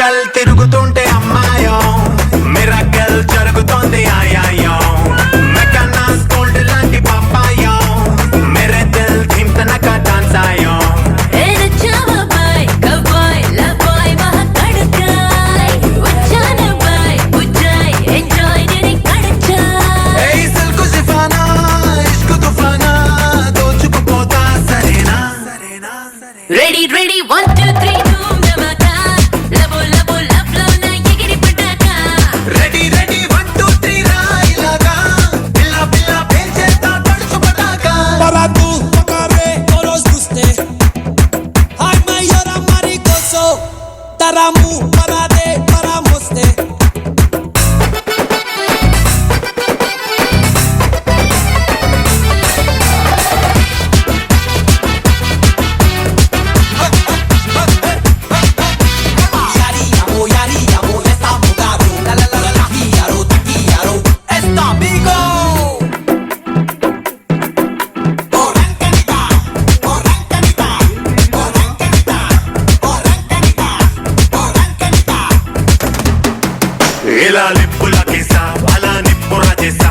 మెల్కల్ తిరుగుతుంటే అమ్మాయో మిరాకల్ జరుగుతోంది ఆయాయో మెకన్నా స్కూల్డ్ లాంటి పాపాయో మేరే దిల్ థీమ్ తనక డాన్స్ ఆయో Ready, ready, 1, 2, 3, boom, dhamaka. Labo, labo, love, love, na yegiri pataka. Ready, ready, 1, 2, 3, railaga. Pilla, pilla, pelcheta, tadchu pataka. Para tu tocare todos guste. Ay, mayora maricoso. Taramu, para de, para moste. ఇలా లిప్పుల కేసా అలా నిప్పుర చేసా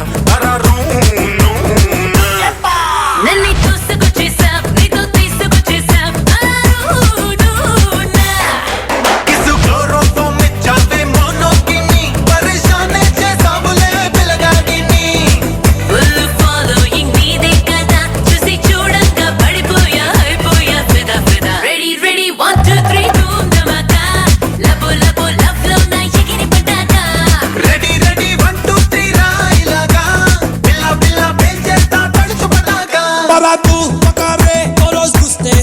నన్ను చూసుకొచ్చేసావ్, నీతో తీసుకొచ్చేసావ్. అరుణునా. కిసు chloroform ఇచ్చావే మోనోకిని పరిశానే చేసావులే పిల్లగాడిని Full following నీదే కదా, చూసి చూడంగా పడిపోయా, అయిపోయా, ఫిదా, ఫిదా. Ready, ready, 1, 2, 3, boom, dhamaka. Labo, labo, love, love, na yegiri pataka. Ready ready 1, 2, 3 రాయిలాగా పిల్ల పిల్ల పెంచేస్తా తడుచు Pataka Para tu tocare todos guste.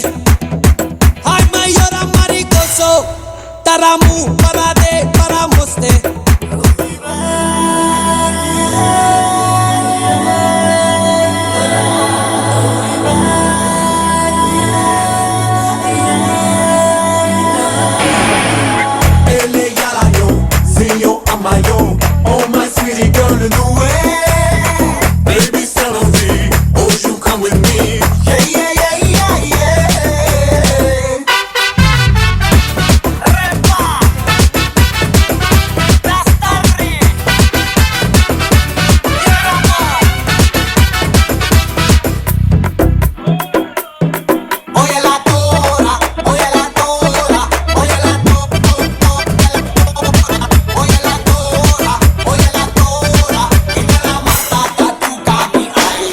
Ay, mayora maricoso. Taramu, para de, para moste. ele yala yo zinyo amayo oh my sweetie girl in the way baby salary oh you come with me yeah yeah yeah yeah yeah repa dastarri oye la tora oye la tora oye la oye la tora y te la mata tu cami ay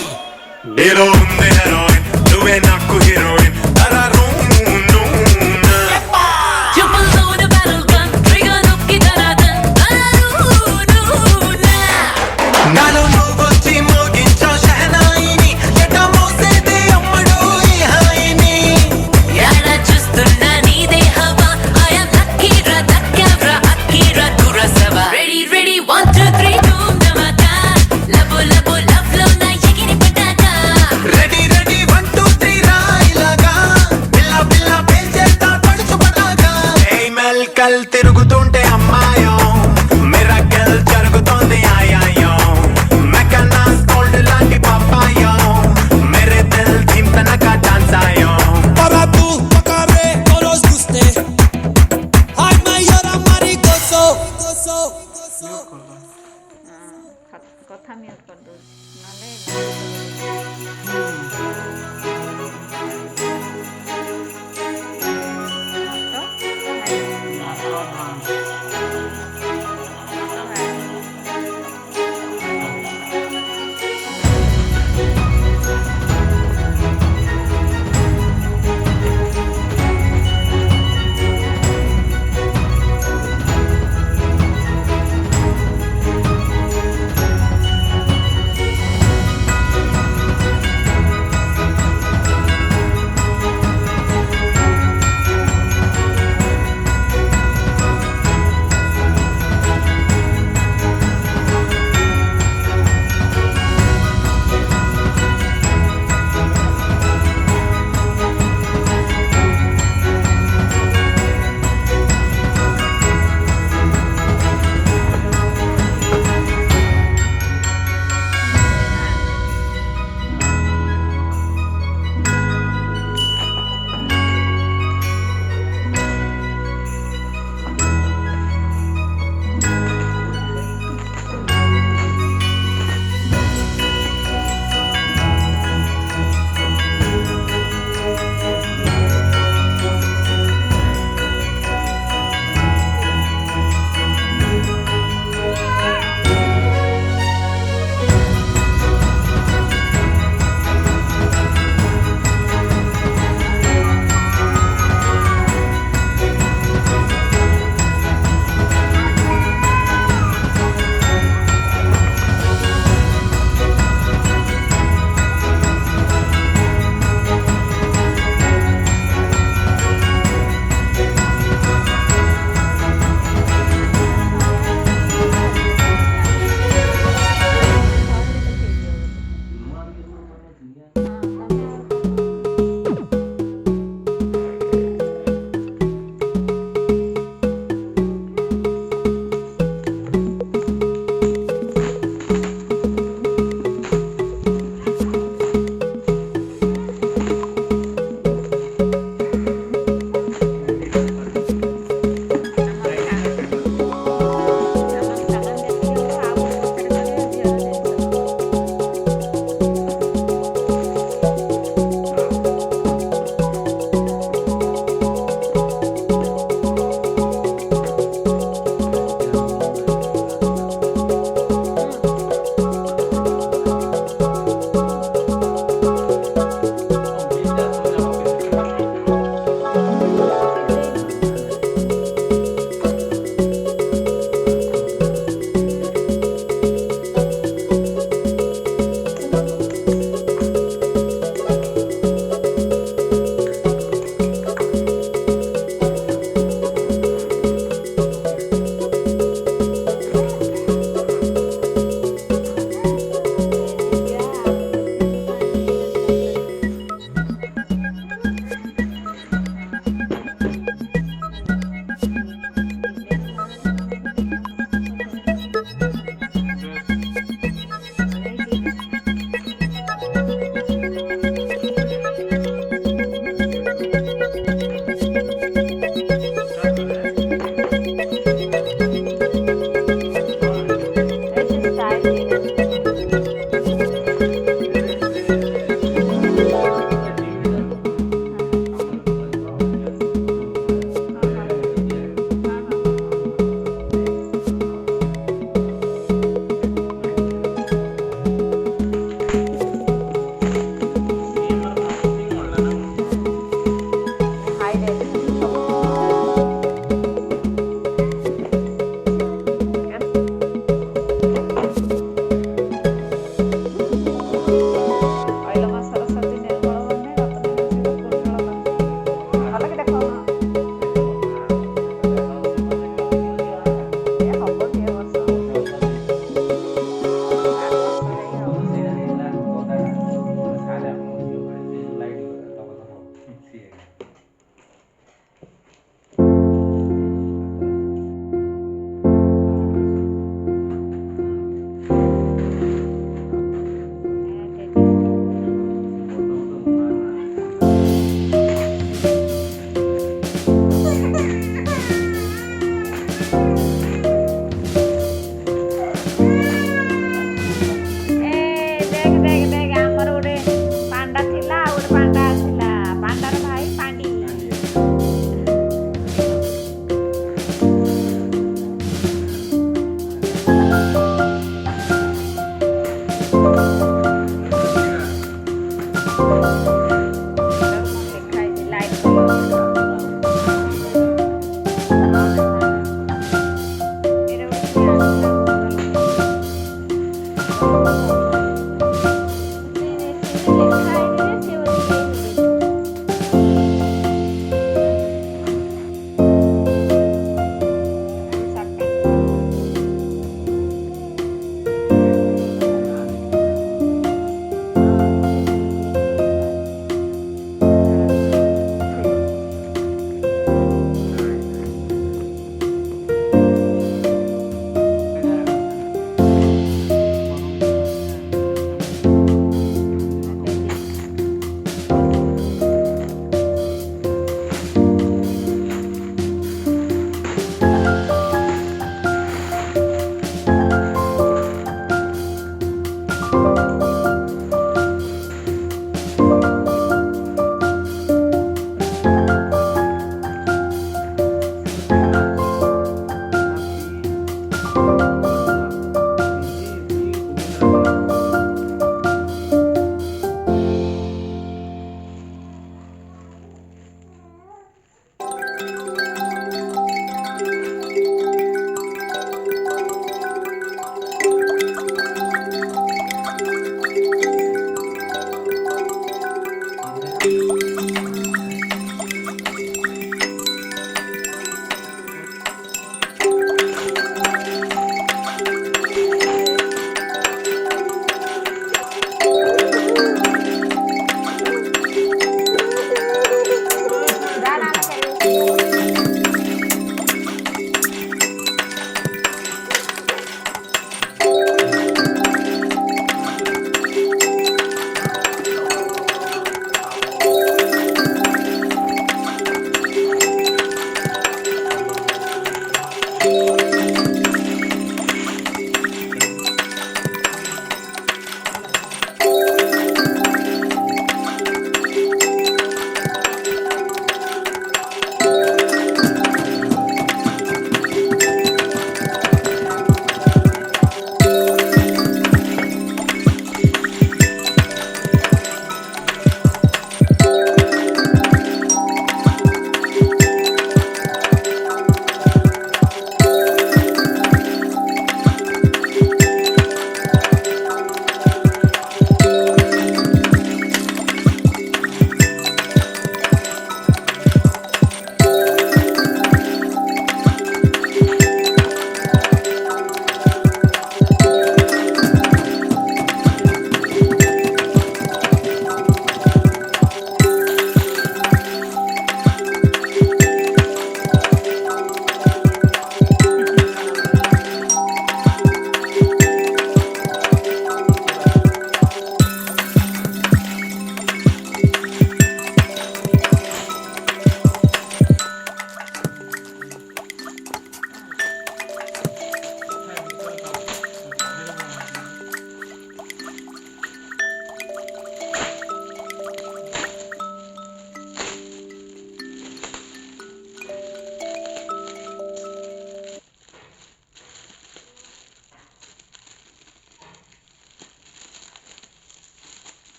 hero unde heroin నువ్వే నాకు heroine చూపుల్లోన battle gun, trigger నొక్కి ధనాదన్. అరుణునా. నాలో నువ్వొచ్చి మోగించో షహనాయిని ఎట మోసేది అమ్మడు ఈ హాయిని యాడా చూస్తున్నా నీదే హవా. I am lucky రా, దక్కావ్రా, అక్కిరా, కురసవా. Ready, ready, 1, 2, 3, boom, dhamaka. Labo, labo, love, love, na yegiri pataka. Ready ready 1, 2, 3 రాయిలాగా పిల్ల పిల్ల పెంచేస్తా తడుచు పటాకా ఏ మెల్కల్ తిరుగుతుంటే అమ్మాయో మిరాకల్ జరుగుతోంది ఆయాయో మెకన్నా స్కూల్డ్ లాంటి పాపాయో మేరే దిల్ థీమ్ తనక డాన్స్ ఆయో Para tu tocare todos guste. Ay, mayora maricoso. କଥା ମ୍ୟୁଟ୍ କରିଦେଉଛି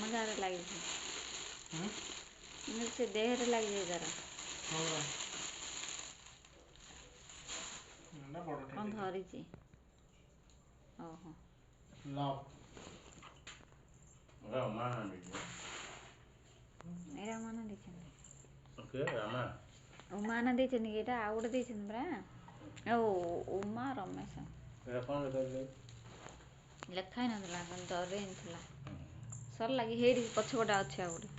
ଅଙ୍ଗାରେ ଲାଗିଛି ସେ ଦେହରେ ଲାଗିଯାଏ ତାର କ'ଣ ଧରିଛି ଓହୋ ଏଇଟା ମାନ ଦେଇଛନ୍ତି ଉମାନ ଦେଇଛନ୍ତି କି ଏଇଟା ଆଉ ଗୋଟେ ଦେଇଛନ୍ତି ପରା ଉମା ରମେଶ ଲେଖା ହେଇନଥିଲା ଡରେ ଥିଲା ସରିଲା କି ହେଇଠି ପଛପଟା ଅଛି ଆଉ ଗୋଟେ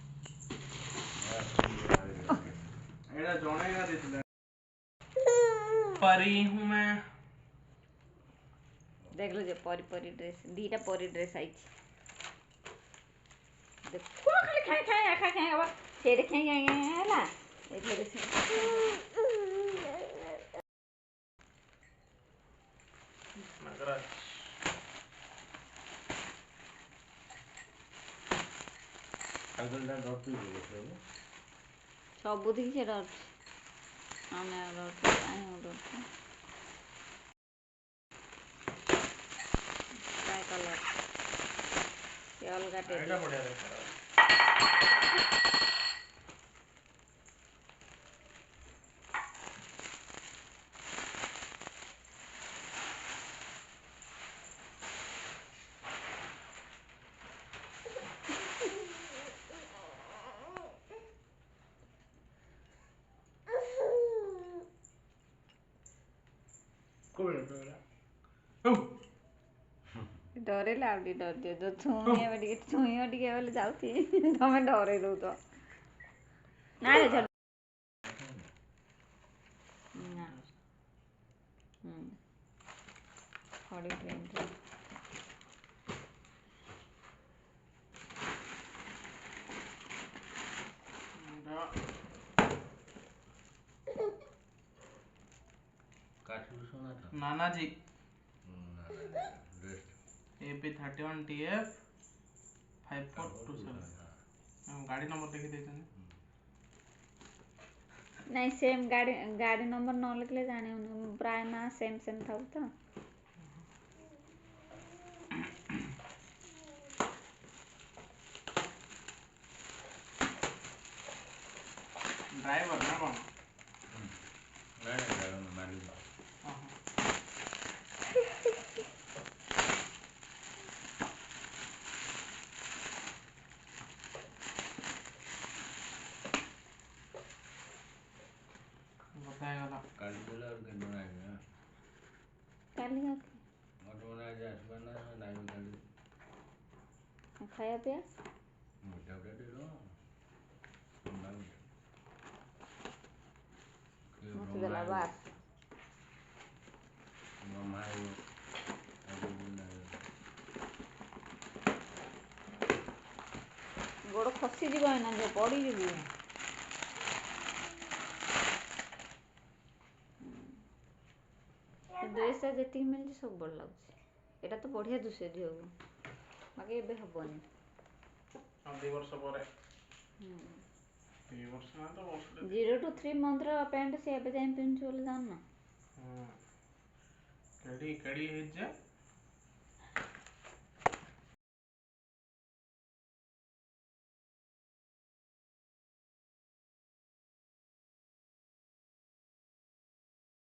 परी हूँ मैं देख लो परी परी ड्रेस दीटा परी ड्रेस आई देखो खाली खाए खाए आखा खाए अब सेड खाए हैला एथले ସବୁଦିନ ସେ ଡରୁଛି ଆମେ ଡରୁଛୁ କାହିଁ ଡରୁଛୁ ट्राई कलर ये अलगा टेडी डरे लाउडी डर दियो जो छुई टिके बोले जाउथी तमे डरे दउछ ना रे चल ना खड़ी ट्रेन नाना जी AP31 TF 5427 गाड़ी नंबर देखी देछन नहीं सेम गाड़ी गाड़ी नंबर न लिखले जाने प्राय ना सेम सेम थाउ तो ड्राइवर ना कौन काली खाया पिया मत देला बात गोड़ खसी जीव ना जो पड़ी जीव ड्रेस जी मिलती सब बड़ लगुच एटा तो बढ़िया दुसे झील बाकी ए हेनी 2 वर्ष पर 0 to 3 मंथ पैंट सी एबे जाए पिंचु बोले जान ना कड़ी कड़ी है जे